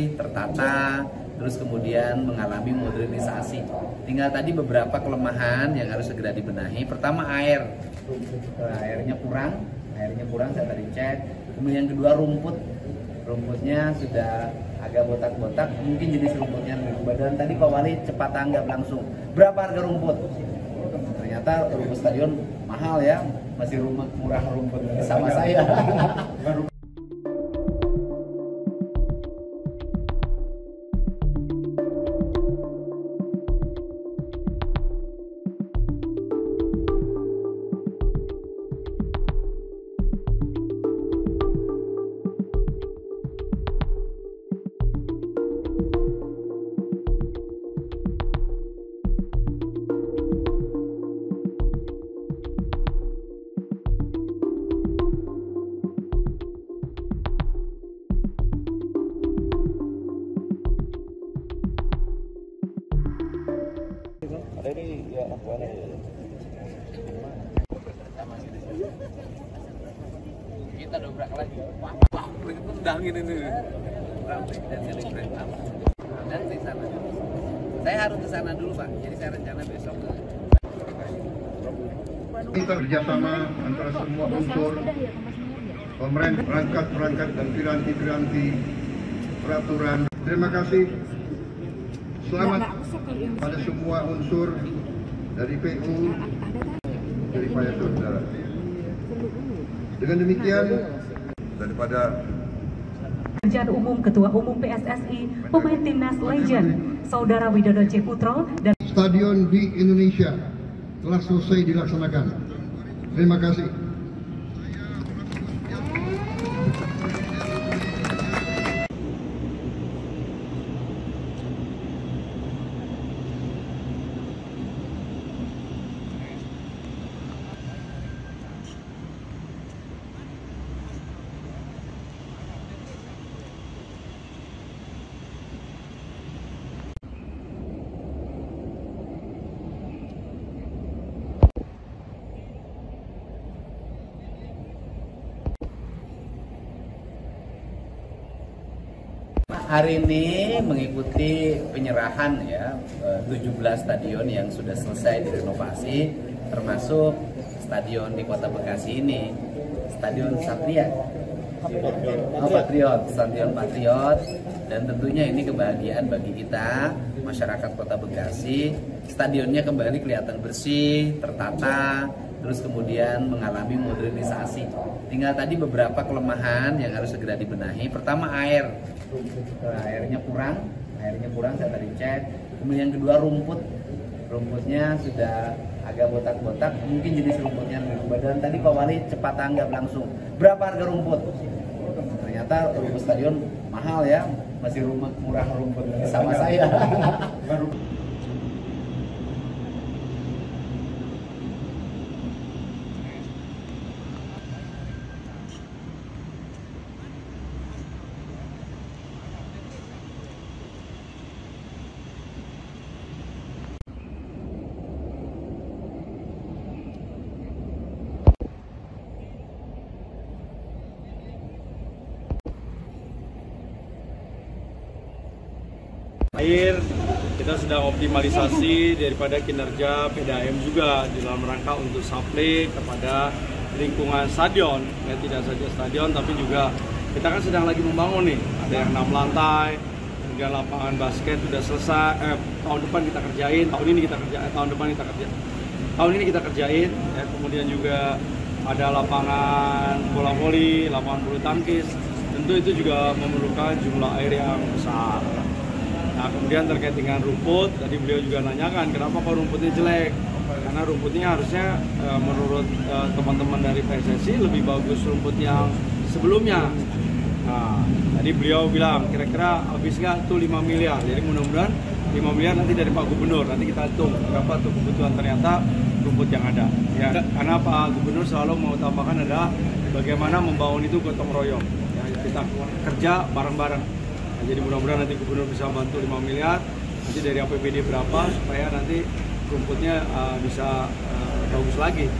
bersih, tertata, terus kemudian mengalami modernisasi. Tinggal tadi beberapa kelemahan yang harus segera dibenahi. Pertama, airnya kurang saya tadi cek. Kemudian kedua, rumputnya sudah agak botak-botak, mungkin jenis rumputnya lebih berubah. Dan tadi Pak Wali cepat tanggap langsung, berapa harga rumput? Ternyata rumput stadion mahal ya, masih murah rumput sama saya. Kita dobrak lagi. Wah, tendangin ini. Dan di sana. Saya harus ke sana dulu, Pak. Jadi saya rencana besok. Kita kerjasama antara semua unsur pemerintah, perangkat dan piranti peraturan. Terima kasih. Selamat pada semua unsur dari PU, dari Pak Saudara. Dengan demikian, daripada Kerjaan Umum Ketua Umum PSSI, pemain timnas legend, Saudara Widodo C. Putro dan stadion di Indonesia telah selesai dilaksanakan. Terima kasih. Hari ini mengikuti penyerahan ya 17 stadion yang sudah selesai direnovasi, termasuk stadion di Kota Bekasi ini, Stadion Satria, Stadion Patriot, dan tentunya ini kebahagiaan bagi kita masyarakat Kota Bekasi. Stadionnya kembali kelihatan bersih, tertata, terus kemudian mengalami modernisasi. Tinggal tadi beberapa kelemahan yang harus segera dibenahi. Pertama, airnya kurang saya tadi cek. Kemudian kedua, rumputnya sudah agak botak-botak, mungkin jenis rumputnya lebih berubah. Dan tadi Pak Wali cepat tanggap langsung, berapa harga rumput? Ternyata rumput stadion mahal ya, masih murah rumput sama saya. Akhir kita sedang optimalisasi daripada kinerja PDAM juga di dalam rangka untuk supply kepada lingkungan stadion, ya, tidak saja stadion tapi juga kita kan sedang lagi membangun nih, ada yang 6 lantai, kemudian lapangan basket sudah selesai, tahun depan kita kerjain, tahun ini kita kerjain, ya, kemudian juga ada lapangan bola voli, lapangan bulu tangkis, tentu itu juga memerlukan jumlah air yang besar. Nah, kemudian terkait dengan rumput, tadi beliau juga nanyakan kenapa kok rumputnya jelek, karena rumputnya harusnya menurut teman-teman dari PSSI lebih bagus rumput yang sebelumnya. Nah, tadi beliau bilang kira-kira habis nggak tuh 5 miliar, jadi mudah-mudahan 5 miliar nanti dari Pak Gubernur, nanti kita hitung berapa tuh kebutuhan ternyata rumput yang ada. Ya, karena Pak Gubernur selalu mau tambahkan adalah bagaimana membangun itu gotong royong, ya, kita kerja bareng-bareng. Jadi mudah-mudahan nanti Gubernur bisa bantu 5 miliar, nanti dari APBD berapa supaya nanti rumputnya bisa bagus lagi.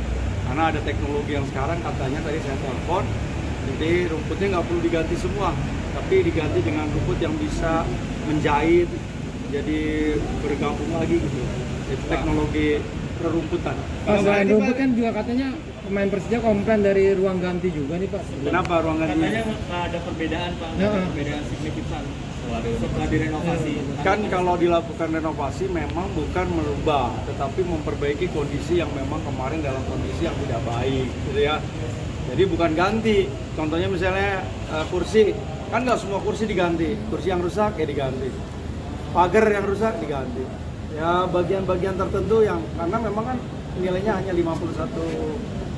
Karena ada teknologi yang sekarang katanya tadi saya telepon, jadi rumputnya nggak perlu diganti semua, tapi diganti dengan rumput yang bisa menjahit jadi bergabung lagi gitu. Itu teknologi perumputan. Pak, selain rumput kan juga katanya pemain Persija komplain dari ruang ganti juga nih Pak. Kenapa ruang gantinya? Katanya ada perbedaan Pak, perbedaan signifikan setelah direnovasi. Kan kalau dilakukan renovasi memang bukan merubah, tetapi memperbaiki kondisi yang memang kemarin dalam kondisi yang tidak baik, gitu ya. Jadi bukan ganti. Contohnya misalnya kursi, kan nggak semua kursi diganti. Kursi yang rusak ya diganti. Pagar yang rusak diganti. Ya bagian-bagian tertentu yang karena memang kan nilainya hanya 51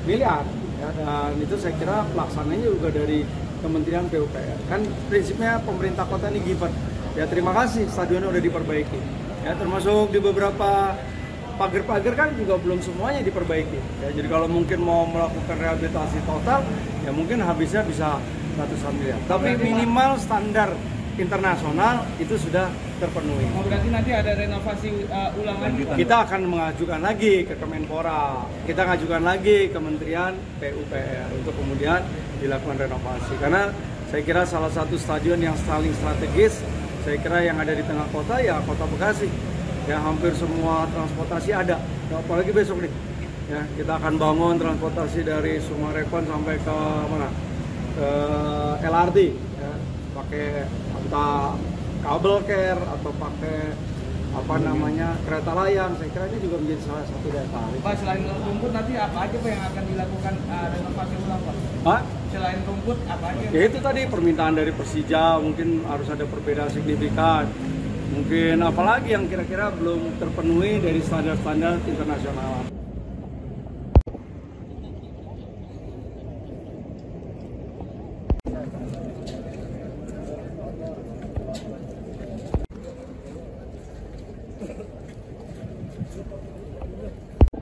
miliar. Ya, dan itu saya kira pelaksananya juga dari Kementerian PUPR. Kan prinsipnya pemerintah kota ini given. Ya terima kasih stadionnya udah diperbaiki. Ya termasuk di beberapa pagar-pagar kan juga belum semuanya diperbaiki. Ya jadi kalau mungkin mau melakukan rehabilitasi total ya mungkin habisnya bisa ratusan miliar. Tapi minimal standar internasional itu sudah terpenuhi. Berarti nanti ada renovasi ulang lagi Pak? Kita akan mengajukan lagi ke Kemenpora, kita mengajukan lagi ke Kementerian PUPR untuk kemudian dilakukan renovasi. Karena saya kira salah satu stadion yang paling strategis, saya kira yang ada di tengah kota ya Kota Bekasi. Ya hampir semua transportasi ada, apalagi besok nih. Ya kita akan bangun transportasi dari Sumarekon sampai ke mana? Ke LRT. Ya, pakai entah kabel care atau pakai apa namanya kereta layang, saya kira ini juga menjadi salah satu daya tarik. Pak, selain rumput nanti apa aja Pak yang akan dilakukan renovasi ulang Pak? Pak? Selain rumput apa aja? Ya itu tadi permintaan dari Persija, mungkin harus ada perbedaan signifikan. Mungkin apalagi yang kira-kira belum terpenuhi dari standar-standar internasional.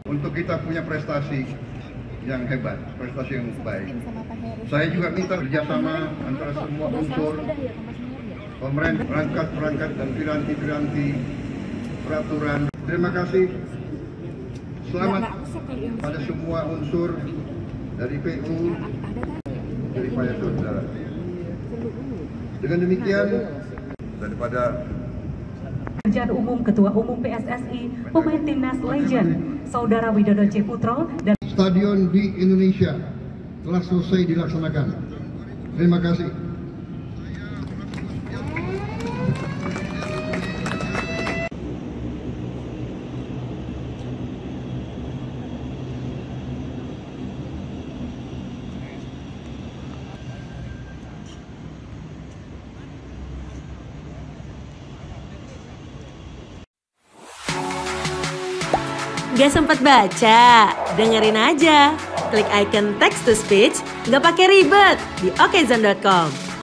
Untuk kita punya prestasi yang hebat, prestasi yang baik. Saya juga minta kerjasama antara semua unsur, pemerintah, perangkat dan piranti peraturan. Terima kasih. Selamat pada semua unsur dari PU, dari Pak Saudara. Dengan demikian, daripada Kerjaan Umum Ketua Umum PSSI, pemain Timnas Legend, Saudara Widodo C. Putro dan stadion di Indonesia telah selesai dilaksanakan. Terima kasih. Gak sempet baca? Dengerin aja. Klik icon text to speech, gak pakai ribet di okezone.com.